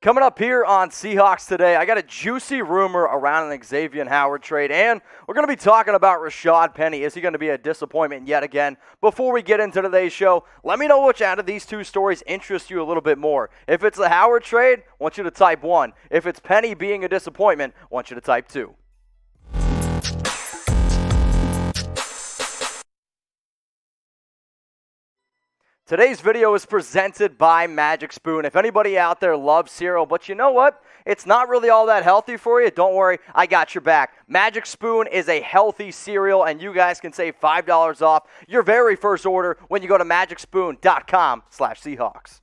Coming up here on Seahawks Today, I got a juicy rumor around an Xavien Howard trade, and we're going to be talking about Rashaad Penny. Is he going to be a disappointment yet again? Before we get into today's show, let me know which out of these two stories interests you a little bit more. If it's the Howard trade, I want you to type 1. If it's Penny being a disappointment, I want you to type 2. Today's video is presented by Magic Spoon. If anybody out there loves cereal, but you know what? It's not really all that healthy for you. Don't worry, I got your back. Magic Spoon is a healthy cereal, and you guys can save $5 off your very first order when you go to magicspoon.com/Seahawks.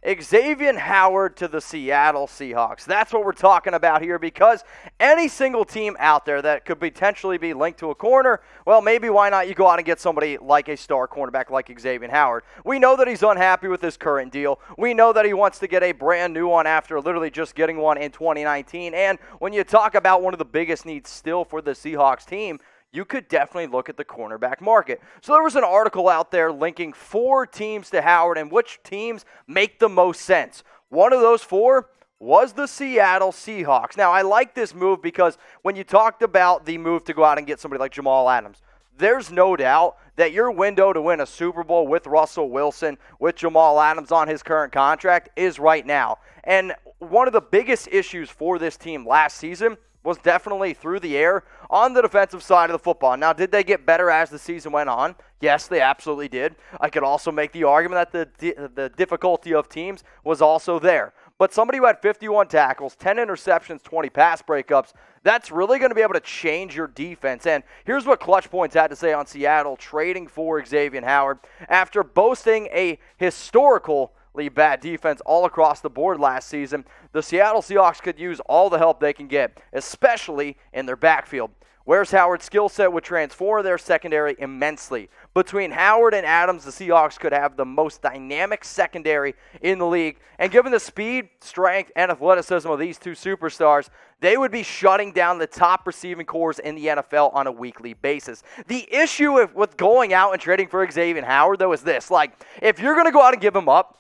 Xavien Howard to the Seattle Seahawks. That's what we're talking about here, because any single team out there that could potentially be linked to a corner, well, maybe why not you go out and get somebody like a star cornerback like Xavien Howard. We know that he's unhappy with his current deal. We know that he wants to get a brand new one after literally just getting one in 2019. And when you talk about one of the biggest needs still for the Seahawks team, you could definitely look at the cornerback market. So there was an article out there linking 4 teams to Howard and which teams make the most sense. One of those 4 was the Seattle Seahawks. Now, I like this move because when you talked about the move to go out and get somebody like Jamal Adams, there's no doubt that your window to win a Super Bowl with Russell Wilson, with Jamal Adams on his current contract, is right now. And one of the biggest issues for this team last season was definitely through the air on the defensive side of the football. Now, did they get better as the season went on? Yes, they absolutely did. I could also make the argument that the difficulty of teams was also there. But somebody who had 51 tackles, 10 interceptions, 20 pass breakups, that's really going to be able to change your defense. And here's what Clutch Points had to say on Seattle trading for Xavien Howard. After boasting a historical bad defense all across the board last season, the Seattle Seahawks could use all the help they can get, especially in their backfield. Whereas Howard's skill set would transform their secondary immensely. Between Howard and Adams, the Seahawks could have the most dynamic secondary in the league. And given the speed, strength, and athleticism of these two superstars, they would be shutting down the top receiving cores in the NFL on a weekly basis. The issue with going out and trading for Xavien Howard, though, is this. If you're going to go out and give him up,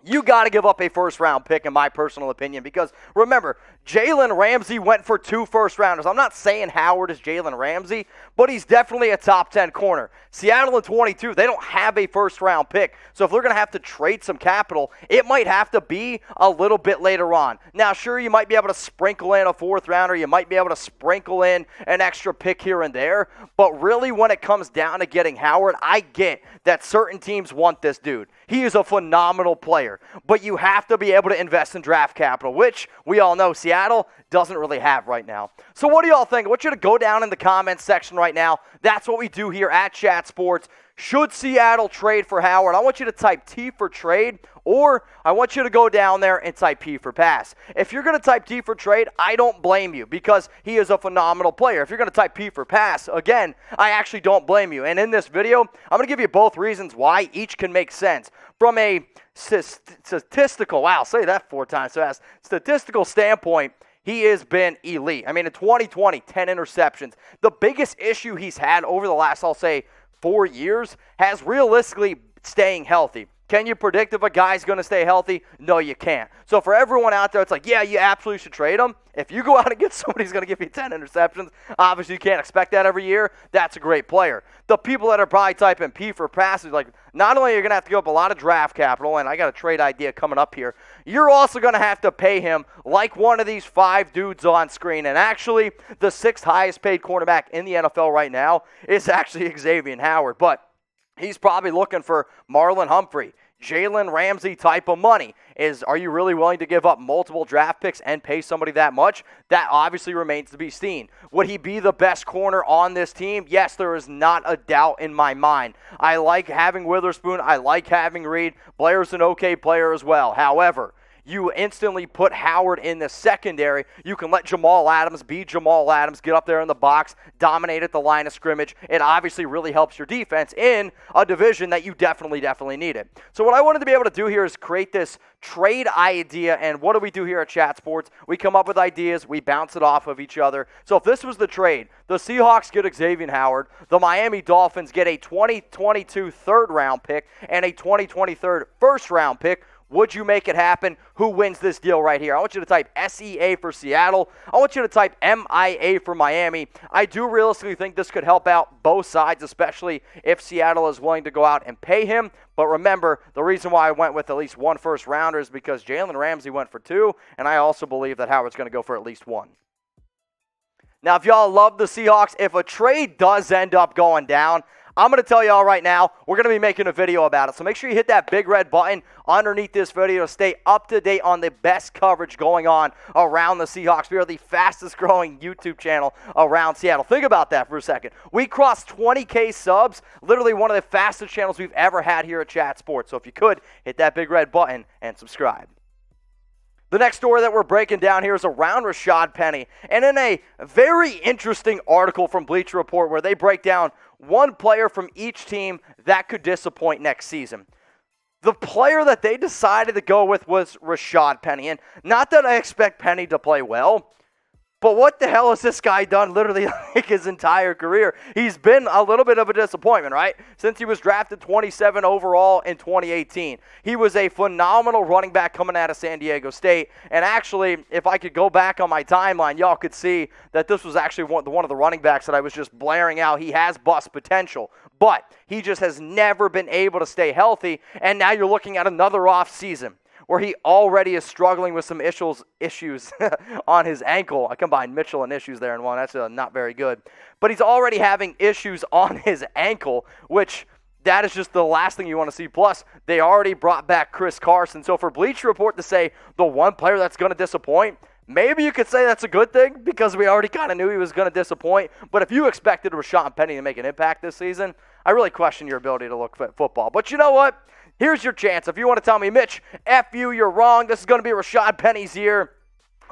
you got to give up a first-round pick, in my personal opinion, because remember, Jalen Ramsey went for 2 first-rounders. I'm not saying Howard is Jalen Ramsey, but he's definitely a top 10 corner. Seattle in 22, they don't have a first-round pick, so if they're going to have to trade some capital, it might have to be a little bit later on. Now, sure, you might be able to sprinkle in a 4th-rounder. You might be able to sprinkle in an extra pick here and there, but really when it comes down to getting Howard, I get that certain teams want this dude. He is a phenomenal player, but you have to be able to invest in draft capital, which we all know Seattle doesn't really have right now. So what do y'all think? I want you to go down in the comments section right now. That's what we do here at Chat Sports. Should Seattle trade for Howard? I want you to type T for trade, or I want you to go down there and type P for pass. If you're going to type T for trade, I don't blame you because he is a phenomenal player. If you're going to type P for pass, again, I actually don't blame you. And in this video, I'm going to give you both reasons why each can make sense. From a statistical, wow, say that 4 times fast, statistical standpoint, he has been elite. I mean, in 2020, 10 interceptions. The biggest issue he's had over the last, I'll say, 4 years has realistically staying healthy. Can you predict if a guy's going to stay healthy? No, you can't. So for everyone out there, it's like, yeah, you absolutely should trade him. If you go out and get somebody who's going to give you 10 interceptions, obviously you can't expect that every year. That's a great player. The people that are probably typing P for passes, like, not only are you going to have to give up a lot of draft capital, and I got a trade idea coming up here, you're also going to have to pay him like one of these 5 dudes on screen. And actually, the 6th highest paid cornerback in the NFL right now is actually Xavien Howard. But he's probably looking for Marlon Humphrey, Jalen Ramsey type of money. Are you really willing to give up multiple draft picks and pay somebody that much? That obviously remains to be seen. Would he be the best corner on this team? Yes, there is not a doubt in my mind. I like having Witherspoon. I like having Reed. Blair's an okay player as well. However, you instantly put Howard in the secondary. You can let Jamal Adams be Jamal Adams, get up there in the box, dominate at the line of scrimmage. It obviously really helps your defense in a division that you definitely need it. So what I wanted to be able to do here is create this trade idea. And what do we do here at Chat Sports? We come up with ideas. We bounce it off of each other. So if this was the trade, the Seahawks get Xavien Howard. The Miami Dolphins get a 2022 third-round pick and a 2023 first-round pick. Would you make it happen? Who wins this deal right here? I want you to type SEA for Seattle. I want you to type MIA for Miami. I do realistically think this could help out both sides, especially if Seattle is willing to go out and pay him. But remember, the reason why I went with at least one first rounder is because Jalen Ramsey went for 2, and I also believe that Howard's going to go for at least 1. Now, if y'all love the Seahawks, if a trade does end up going down, I'm going to tell y'all right now, we're going to be making a video about it. So make sure you hit that big red button underneath this video to stay up to date on the best coverage going on around the Seahawks. We are the fastest growing YouTube channel around Seattle. Think about that for a second. We crossed 20K subs, literally one of the fastest channels we've ever had here at Chat Sports. So if you could, hit that big red button and subscribe. The next story that we're breaking down here is around Rashaad Penny. And in a very interesting article from Bleacher Report where they break down one player from each team that could disappoint next season. The player that they decided to go with was Rashaad Penny. And not that I expect Penny to play well, but what the hell has this guy done literally like his entire career? He's been a little bit of a disappointment, right? Since he was drafted 27 overall in 2018. He was a phenomenal running back coming out of San Diego State. And actually, if I could go back on my timeline, y'all could see that this was actually one of the running backs that I was just blaring out. He has bust potential, but he just has never been able to stay healthy. And now you're looking at another off season where he already is struggling with some issues on his ankle. I combined Mitchell and issues there in one. That's not very good. But he's already having issues on his ankle, which that is just the last thing you want to see. Plus, they already brought back Chris Carson. So for Bleacher Report to say the one player that's going to disappoint, maybe you could say that's a good thing because we already kind of knew he was going to disappoint. But if you expected Rashaad Penny to make an impact this season, I really question your ability to look at football. But you know what? Here's your chance. If you want to tell me, Mitch, F you, you're wrong. This is going to be Rashaad Penny's year.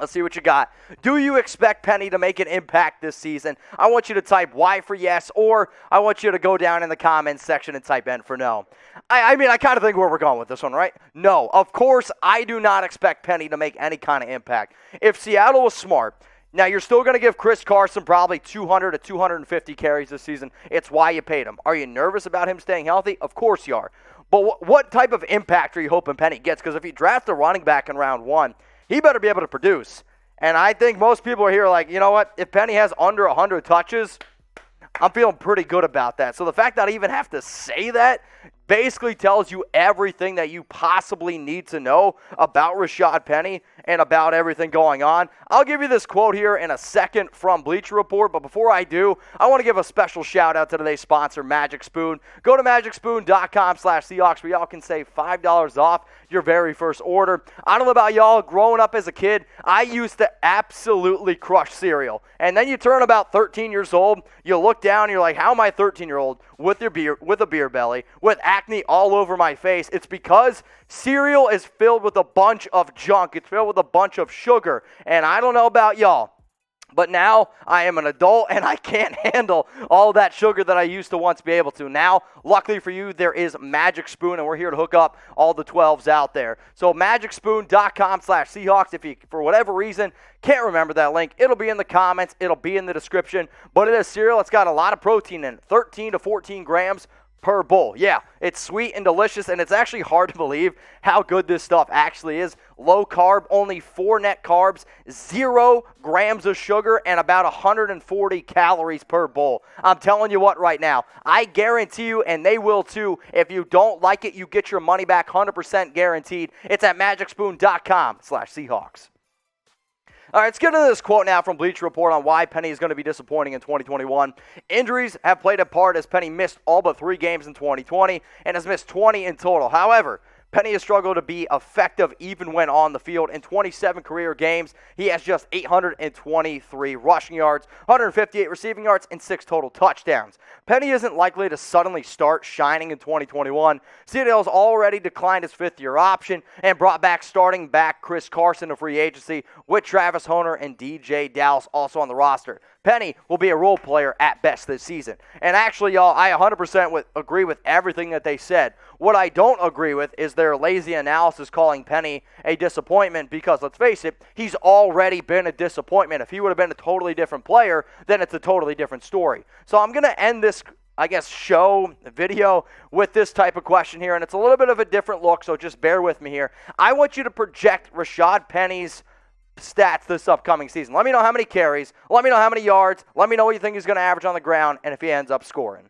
Let's see what you got. Do you expect Penny to make an impact this season? I want you to type Y for yes, or I want you to go down in the comments section and type N for no. I mean, I kind of think where we're going with this one, right? No, of course, I do not expect Penny to make any kind of impact. If Seattle was smart, now, you're still going to give Chris Carson probably 200 to 250 carries this season. It's why you paid him. Are you nervous about him staying healthy? Of course you are. But what type of impact are you hoping Penny gets? Because if you draft a running back in round 1, he better be able to produce. And I think most people are here like, you know what? If Penny has under 100 touches, I'm feeling pretty good about that. So the fact that I even have to say that basically tells you everything that you possibly need to know about Rashaad Penny and about everything going on. I'll give you this quote here in a second from Bleacher Report, but before I do, I want to give a special shout out to today's sponsor, Magic Spoon. Go to magicspoon.com/Seahawks where y'all can save $5 off your very first order. I don't know about y'all, growing up as a kid, I used to absolutely crush cereal. And then you turn about 13 years old, you look down and you're like, how am I 13-year-old with a beer belly, with acne all over my face? It's because cereal is filled with a bunch of junk. It's filled with a bunch of sugar. And I don't know about y'all, but now I am an adult and I can't handle all that sugar that I used to once be able to. Now, luckily for you, there is Magic Spoon, and we're here to hook up all the 12s out there. So magicspoon.com/Seahawks. If you, for whatever reason, can't remember that link, it'll be in the comments. It'll be in the description. But it is cereal. It's got a lot of protein in it, 13 to 14 grams per bowl. Yeah, it's sweet and delicious, and it's actually hard to believe how good this stuff actually is. Low carb, only 4 net carbs, 0 grams of sugar, and about 140 calories per bowl. I'm telling you what right now, I guarantee you, and they will too, if you don't like it, you get your money back 100% guaranteed. It's at magicspoon.com/Seahawks. All right, let's get into this quote now from Bleacher Report on why Penny is going to be disappointing in 2021. Injuries have played a part as Penny missed all but 3 games in 2020 and has missed 20 in total. However, Penny has struggled to be effective even when on the field. In 27 career games, he has just 823 rushing yards, 158 receiving yards, and 6 total touchdowns. Penny isn't likely to suddenly start shining in 2021. Seattle's already declined his 5th-year option and brought back starting back Chris Carson to free agency with Travis Honer and DJ Dallas also on the roster. Penny will be a role player at best this season. And actually, y'all, I 100% agree with everything that they said. What I don't agree with is their lazy analysis calling Penny a disappointment because, let's face it, he's already been a disappointment. If he would have been a totally different player, then it's a totally different story. So I'm going to end this show video with this type of question here, and it's a little bit of a different look, so just bear with me here. I want you to project Rashaad Penny's stats this upcoming season. Let me know how many carries, let me know how many yards, let me know what you think he's going to average on the ground, and if he ends up scoring.